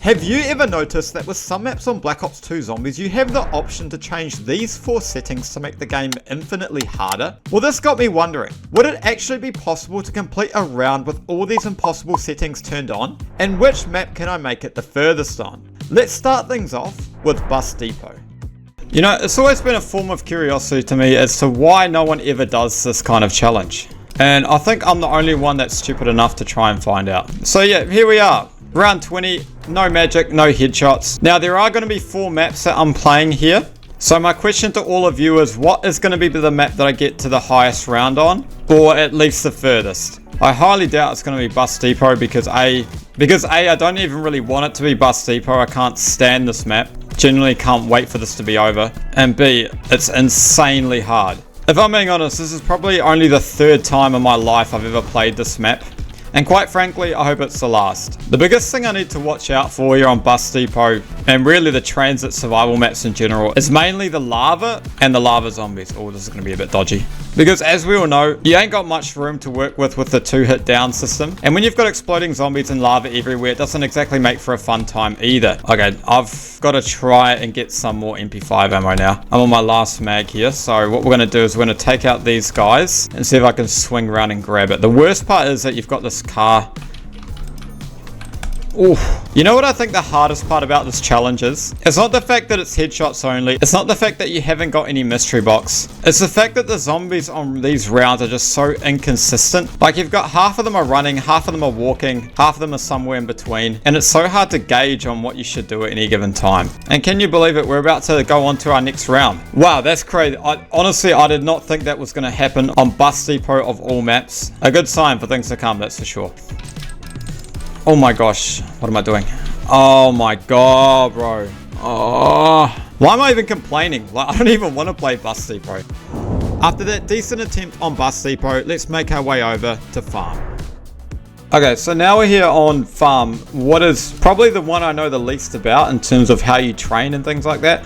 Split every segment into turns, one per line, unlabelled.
Have you ever noticed that with some maps on Black Ops 2 Zombies, you have the option to change these 4 settings to make the game infinitely harder? Well, this got me wondering, would it actually be possible to complete a round with all these impossible settings turned on? And which map can I make it the furthest on? Let's start things off with Bus Depot. You know, it's always been a form of curiosity to me as to why no one ever does this kind of challenge. And I think I'm the only one that's stupid enough to try and find out. So yeah, here we are. Round 20, no magic, no headshots. Now there are going to be 4 maps that I'm playing here. So my question to all of you is, what is going to be the map that I get to the highest round on? Or at least the furthest? I highly doubt it's going to be Bus Depot because A, I don't even really want it to be Bus Depot. I can't stand this map. Genuinely can't wait for this to be over. And B, it's insanely hard. If I'm being honest, this is probably only the 3rd time in my life I've ever played this map. And quite frankly, I hope it's the last. The biggest thing I need to watch out for here on Bus Depot, and really the transit survival maps in general, is mainly the lava and the lava zombies. Oh, this is going to be a bit dodgy. Because as we all know, you ain't got much room to work with the 2-hit down system. And when you've got exploding zombies and lava everywhere, it doesn't exactly make for a fun time either. Okay, I've got to try and get some more MP5 ammo now. I'm on my last mag here, so what we're going to do is we're going to take out these guys and see if I can swing around and grab it. The worst part is that you've got this car. Ooh. You know what I think the hardest part about this challenge is? It's not the fact that it's headshots only. It's not the fact that you haven't got any mystery box. It's the fact that the zombies on these rounds are just so inconsistent. Like, you've got half of them are running, half of them are walking, half of them are somewhere in between. And it's so hard to gauge on what you should do at any given time. And can you believe it? We're about to go on to our next round. Wow, that's crazy. Honestly, I did not think that was going to happen on Bus Depot of all maps. A good sign for things to come, that's for sure. Oh my gosh, what am I doing? Oh my god, bro. Oh, why am I even complaining? Like, I don't even want to play Bus Depot. After that decent attempt on Bus Depot, let's make our way over to Farm. Okay, so now we're here on Farm, what is probably the one I know the least about in terms of how you train and things like that.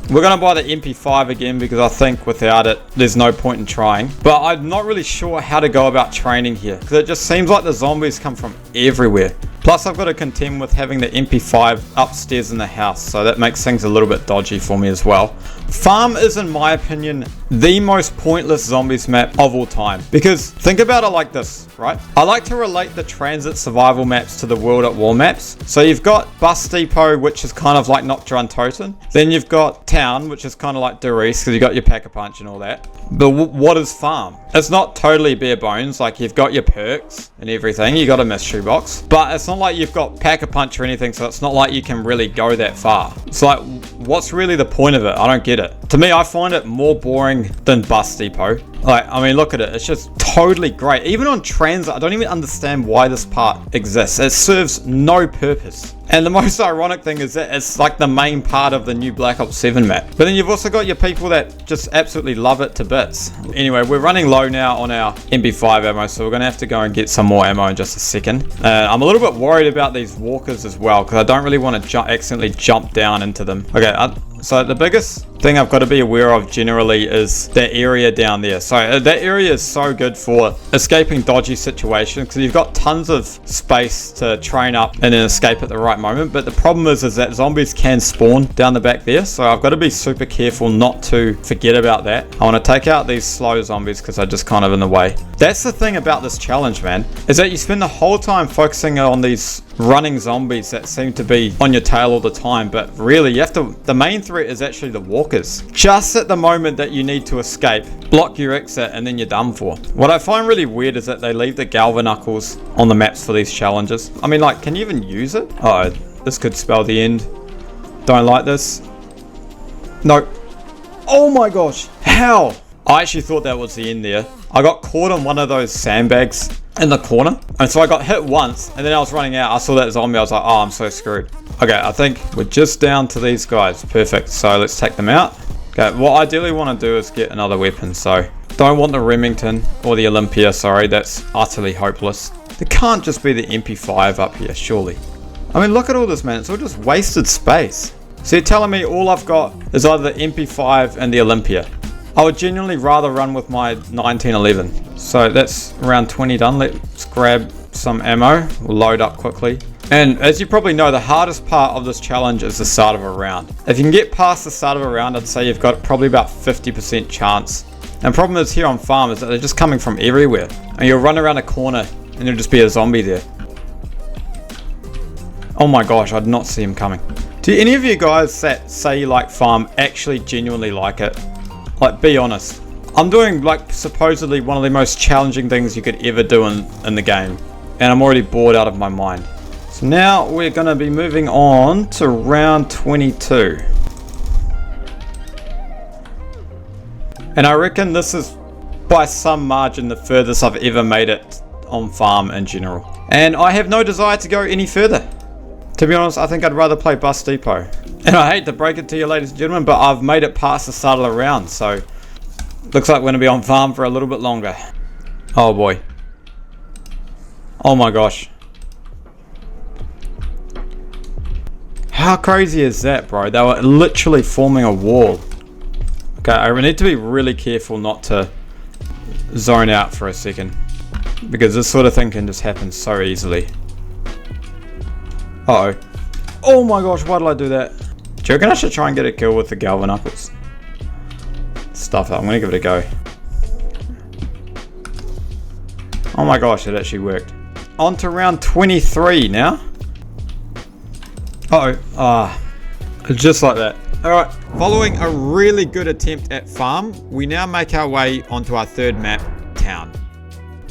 We're going to buy the MP5 again because I think without it, there's no point in trying. But I'm not really sure how to go about training here because it just seems like the zombies come from everywhere. Plus, I've got to contend with having the MP5 upstairs in the house, so that makes things a little bit dodgy for me as well. Farm is, in my opinion, the most pointless zombies map of all time. Because think about it like this, right? I like to relate the transit survival maps to the World at War maps. So you've got Bus Depot, which is kind of like Nocturne Toten. Then you've got Town, which is kind of like Doris, because you've got your Pack-a-Punch and all that. But what is Farm? It's not totally bare bones. Like, you've got your perks and everything. You got a mystery box. But it's not like you've got Pack-a-Punch or anything, so it's not like you can really go that far. It's like, what's really the point of it? I don't get it. To me, I find it more boring than Bus Depot. Like, I mean, look at it. It's just totally great. Even on transit, I don't even understand why this part exists. It serves no purpose. And the most ironic thing is that it's like the main part of the new Black Ops 7 map. But then you've also got your people that just absolutely love it to bits. Anyway, we're running low now on our MP5 ammo, so we're going to have to go and get some more ammo in just a second. I'm a little bit worried about these walkers as well, because I don't really want to accidentally jump down into them. Okay, so the biggest thing I've got to be aware of generally is that area down there. So that area is so good for escaping dodgy situations because you've got tons of space to train up and then escape at the right moment. But the problem is that zombies can spawn down the back there. So I've got to be super careful not to forget about that. I want to take out these slow zombies because they're just kind of in the way. That's the thing about this challenge, man, is that you spend the whole time focusing on these running zombies that seem to be on your tail all the time. But really, you have to, the main threat is actually the walkers. Just at the moment that you need to escape, block your exit and then you're done for. What I find really weird is that they leave the Galvanuckles on the maps for these challenges. I mean, like, can you even use it? Oh, this could spell the end. Don't like this. Nope. Oh my gosh, how? I actually thought that was the end there. I got caught on one of those sandbags in the corner, and so I got hit once, and then I was running out. I saw that zombie. I was like, oh, I'm so screwed. Okay, I think we're just down to these guys. Perfect. So let's take them out. Okay, what I ideally want to do is get another weapon. So don't want the Remington or the Olympia. Sorry, that's utterly hopeless. There can't just be the MP5 up here, surely. I mean, look at all this, man. It's all just wasted space. So you're telling me all I've got is either the MP5 and the Olympia. I would genuinely rather run with my 1911. So that's around 20 done. Let's grab some ammo. We'll load up quickly. And as you probably know, the hardest part of this challenge is the start of a round. If you can get past the start of a round, I'd say you've got probably about 50% chance. And the problem is here on farm is that they're just coming from everywhere. And you'll run around a corner and there'll just be a zombie there. Oh my gosh, I did not see him coming. Do any of you guys that say you like farm actually genuinely like it? Like, be honest. I'm doing like supposedly one of the most challenging things you could ever do in the game. And I'm already bored out of my mind. So now we're going to be moving on to round 22. And I reckon this is by some margin the furthest I've ever made it on farm in general. And I have no desire to go any further. To be honest, I think I'd rather play Bus Depot. And I hate to break it to you, ladies and gentlemen, but I've made it past the start of the round. So looks like we're going to be on farm for a little bit longer. Oh boy. Oh my gosh. How crazy is that, bro? They were literally forming a wall. Okay, I need to be really careful not to zone out for a second, because this sort of thing can just happen so easily. Uh-oh. Oh my gosh, why did I do that? Do you reckon I should try and get a kill with the Galvan Knuckles? Stuff it, I'm gonna give it a go. Oh my gosh, it actually worked. On to round 23 now. Uh-oh. Just like that. Alright, following a really good attempt at farm, we now make our way onto our third map, town.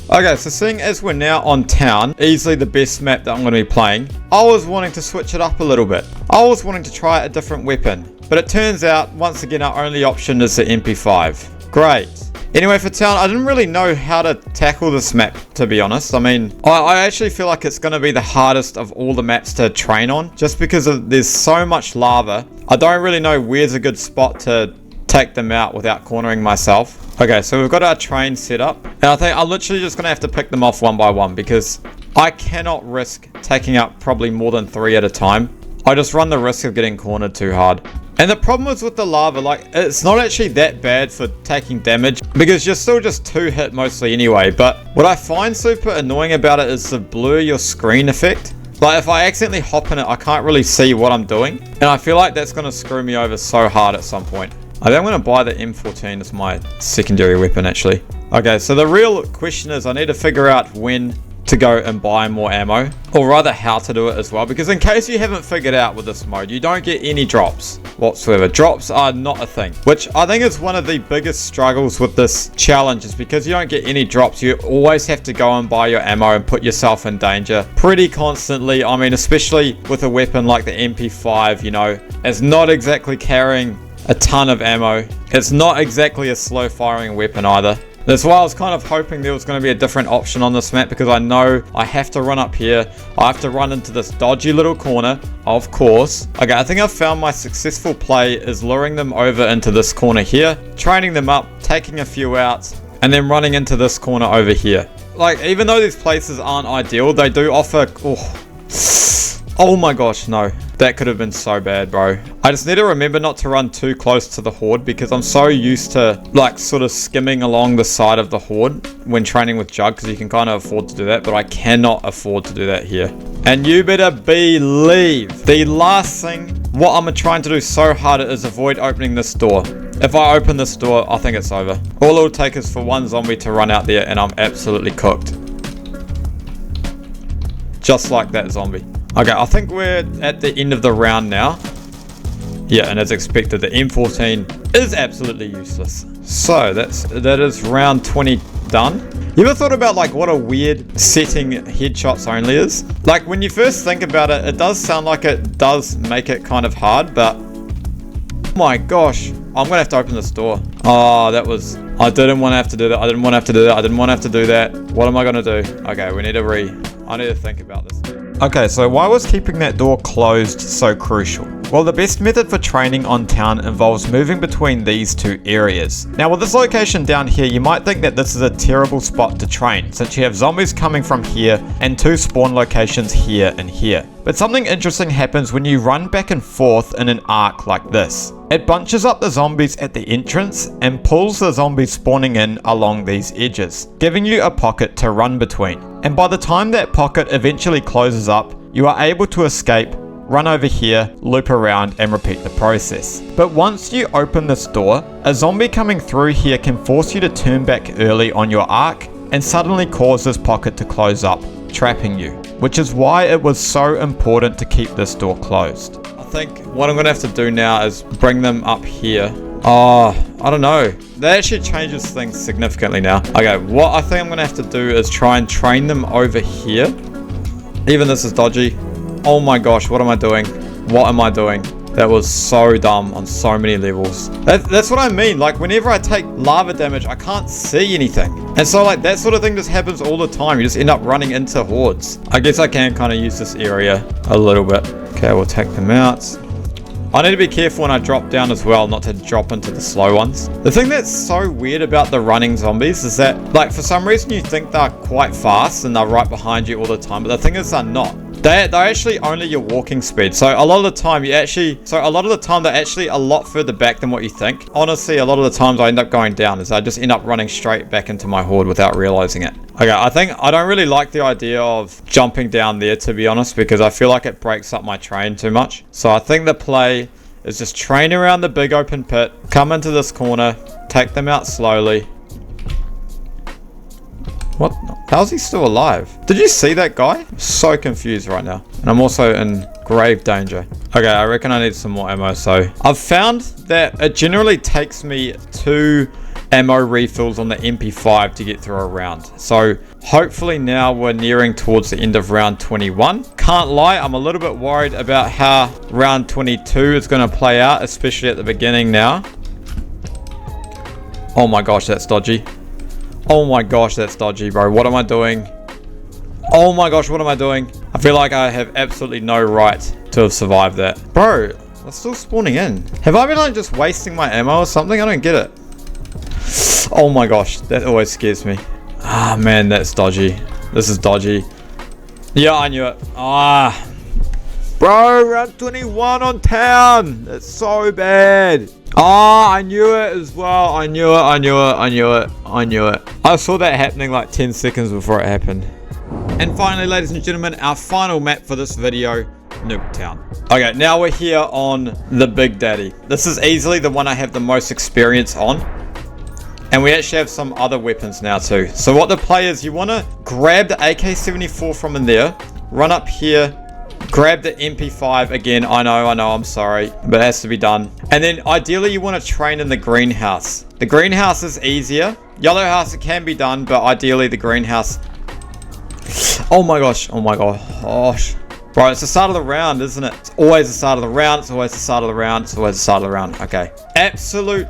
Okay, so seeing as we're now on town, easily the best map that I'm going to be playing, I was wanting to switch it up a little bit. I was wanting to try a different weapon, but it turns out, once again, our only option is the MP5. Great. Anyway, for town, I didn't really know how to tackle this map, to be honest. I mean, I actually feel like it's going to be the hardest of all the maps to train on, just because there's so much lava. I don't really know where's a good spot to take them out without cornering myself. Okay, so we've got our train set up, and I think I'm literally just going to have to pick them off one by one, because I cannot risk taking out probably more than 3 at a time. I just run the risk of getting cornered too hard. And the problem is with the lava, like, it's not actually that bad for taking damage, because you're still just 2 hit mostly anyway. But what I find super annoying about it is the blur your screen effect. Like, if I accidentally hop in it, I can't really see what I'm doing, and I feel like that's going to screw me over so hard at some point. I think I'm going to buy the M14 as my secondary weapon, actually. Okay, so the real question is I need to figure out when to go and buy more ammo, or rather how to do it as well, because in case you haven't figured out with this mode, you don't get any drops whatsoever. Drops are not a thing, which I think is one of the biggest struggles with this challenge, is because you don't get any drops, you always have to go and buy your ammo and put yourself in danger pretty constantly. I mean, especially with a weapon like the MP5, you know, it's not exactly carrying a ton of ammo. It's not exactly a slow firing weapon either. That's why I was kind of hoping there was going to be a different option on this map, because I know I have to run up here. I have to run into this dodgy little corner, of course. Okay, I think I've found my successful play is luring them over into this corner here, training them up, taking a few out, and then running into this corner over here. Like, even though these places aren't ideal, they do offer... Oh my gosh, no. That could have been so bad, bro. I just need to remember not to run too close to the horde, because I'm so used to, like, sort of skimming along the side of the horde when training with Jug, because you can kind of afford to do that, but I cannot afford to do that here. And you better believe the last thing, what I'm trying to do so hard is avoid opening this door. If I open this door, I think it's over. All it'll take is for one zombie to run out there, and I'm absolutely cooked. Just like that zombie. Okay, I think we're at the end of the round now. Yeah, and as expected, the M14 is absolutely useless. So that is round 20 done. You ever thought about like what a weird setting headshots only is? Like when you first think about it, it does sound like it does make it kind of hard, but oh my gosh, I'm gonna have to open this door. Oh, that was, I didn't want to have to do that. I didn't want to have to do that. I didn't want to have to do that. What am I gonna do? Okay, we need to I need to think about this. Okay, so why was keeping that door closed so crucial? Well, the best method for training on town involves moving between these 2 areas. Now, with this location down here, you might think that this is a terrible spot to train, since you have zombies coming from here and 2 spawn locations here and here. But something interesting happens when you run back and forth in an arc like this. It bunches up the zombies at the entrance and pulls the zombies spawning in along these edges, giving you a pocket to run between. And by the time that pocket eventually closes up, you are able to escape, run over here, loop around, and repeat the process. But once you open this door, a zombie coming through here can force you to turn back early on your arc and suddenly cause this pocket to close up, trapping you, which is why it was so important to keep this door closed. I think what I'm gonna have to do now is bring them up here. Oh, I don't know. That actually changes things significantly now. Okay, what I think I'm gonna have to do is try and train them over here. Even this is dodgy. Oh my gosh, what am I doing? What am I doing? That was so dumb on so many levels. That's what I mean. Like, whenever I take lava damage, I can't see anything. And so, like, that sort of thing just happens all the time. You just end up running into hordes. I guess I can kind of use this area a little bit. Okay, we'll take them out. I need to be careful when I drop down as well, not to drop into the slow ones. The thing that's so weird about the running zombies is that, like, for some reason you think they're quite fast and they're right behind you all the time, but the thing is they're not. They're actually only your walking speed. So a lot of the time they're actually a lot further back than what you think. Honestly, a lot of the times I end up going down as I just end up running straight back into my horde without realizing it. Okay, I don't really like the idea of jumping down there, to be honest, because I feel like it breaks up my train too much. So I think the play is just train around the big open pit, come into this corner, take them out slowly. What? How's he still alive? Did you see that guy? I'm so confused right now. And I'm also in grave danger. Okay, I reckon I need some more ammo. So I've found that it generally takes me 2 ammo refills on the MP5 to get through a round. So hopefully now we're nearing towards the end of round 21. Can't lie, I'm a little bit worried about how round 22 is going to play out, especially at the beginning now. Oh my gosh, that's dodgy. Oh my gosh, that's dodgy, bro. What am I doing? Oh my gosh, what am I doing? I feel like I have absolutely no right to have survived that. Bro, they're still spawning in. Have I been like just wasting my ammo or something? I don't get it. Oh my gosh, that always scares me. Ah, man, that's dodgy. This is dodgy. Yeah, I knew it. Ah. Bro, round 21 on town. That's so bad. Oh, I knew it as well. I knew it. I saw that happening like 10 seconds before it happened. And finally, ladies and gentlemen, our final map for this video, Nuketown. Okay, now we're here on the Big Daddy. This is easily the one I have the most experience on. And we actually have some other weapons now too. So what the play is, you want to grab the AK-74 from in there, run up here, grab the MP5 again. I know, I'm sorry, but it has to be done. And then ideally you want to train in the greenhouse. The greenhouse is easier. Yellow house, it can be done, but ideally the greenhouse. Oh my gosh. Bro, it's the start of the round, isn't it? It's always the start of the round. Okay. Absolute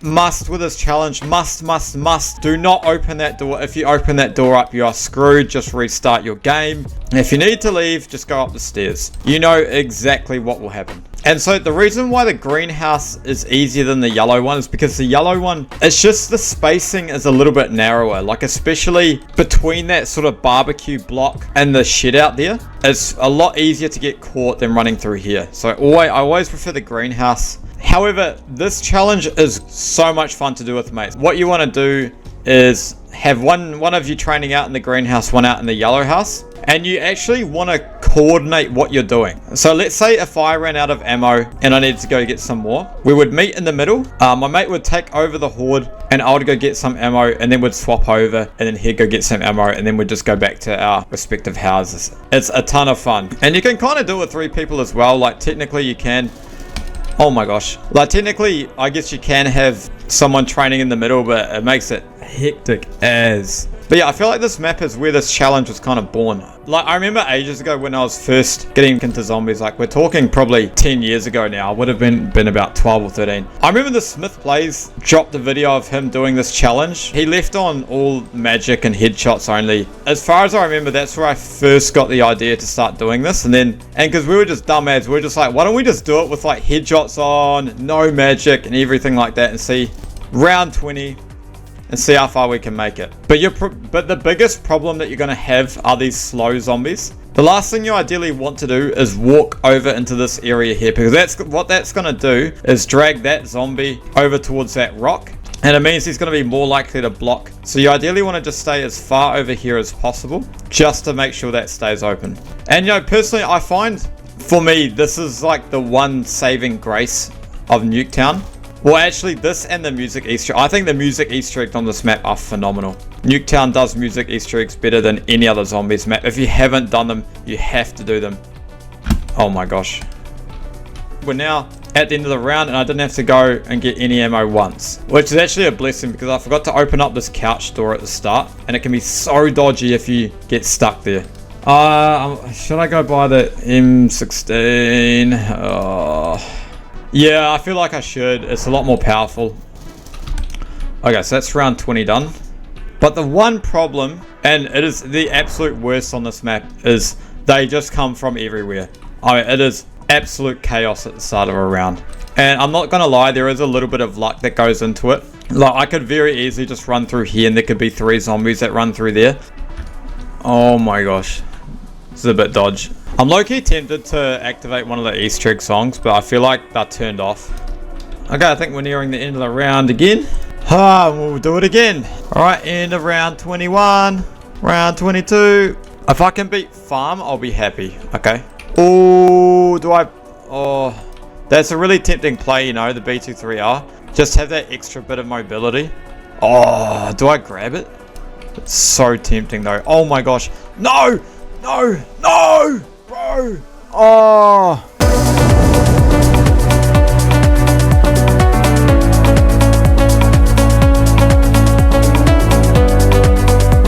must with this challenge. Must. Do not open that door. If you open that door up, you are screwed. Just restart your game. If you need to leave, just go up the stairs. You know exactly what will happen. And so the reason why the greenhouse is easier than the yellow one is because the yellow one, it's just the spacing is a little bit narrower. Like especially between that sort of barbecue block and the shed out there, it's a lot easier to get caught than running through here. So I always prefer the greenhouse. However, this challenge is so much fun to do with mates. What you want to do is have one of you training out in the greenhouse, one out in the yellow house, and you actually want to coordinate what you're doing. So let's say if I ran out of ammo and I needed to go get some more, we would meet in the middle. My mate would take over the horde and I would go get some ammo, and then we'd swap over, and then he'd go get some ammo, and then we'd just go back to our respective houses. It's a ton of fun, and you can kind of do it with 3 people as well. Like technically you can. Oh my gosh. Like technically, I guess you can have someone training in the middle, but it makes it hectic as. But yeah, I feel like this map is where this challenge was kind of born. Like I remember ages ago when I was first getting into zombies, like we're talking probably 10 years ago now. I would have been about 12 or 13. I remember the Smith Plays dropped a video of him doing this challenge. He left on all magic and headshots only. As far as I remember, that's where I first got the idea to start doing this. And because we were just dumbass, we were just like, why don't we just do it with like headshots on, no magic and everything like that, and see round 20 and see how far we can make it. But the biggest problem that you're going to have are these slow zombies. The last thing you ideally want to do is walk over into this area here, because what that's going to do is drag that zombie over towards that rock, And it means he's going to be more likely to block. So you ideally want to just stay as far over here as possible, just to make sure that stays open. And you know, personally, I find, for me, this is like the one saving grace of Nuketown. Well, actually, this and the music Easter egg. I think the music Easter eggs on this map are phenomenal. Nuketown does music Easter eggs better than any other zombies map. If you haven't done them, you have to do them. Oh my gosh. We're now at the end of the round and I didn't have to go and get any ammo once, which is actually a blessing because I forgot to open up this couch door at the start and it can be so dodgy if you get stuck there. Should I go buy the M16? Yeah, I feel like I should. It's a lot more powerful. Okay, so that's round 20 done. But the one problem, and it is the absolute worst on this map, is they just come from everywhere. I mean, it is absolute chaos at the start of a round. And I'm not gonna lie, there is a little bit of luck that goes into it. Like, I could very easily just run through here and there could be 3 zombies that run through there. Oh my gosh. This is a bit dodge. I'm low-key tempted to activate one of the Easter egg songs, but I feel like they're turned off. Okay, I think we're nearing the end of the round again. We'll do it again. Alright, end of round 21. Round 22. If I can beat farm, I'll be happy. Okay. Oh, that's a really tempting play, you know, the B23R. Just have that extra bit of mobility. Oh, do I grab it? It's so tempting though. Oh my gosh. No! No! No! Bro! Oh!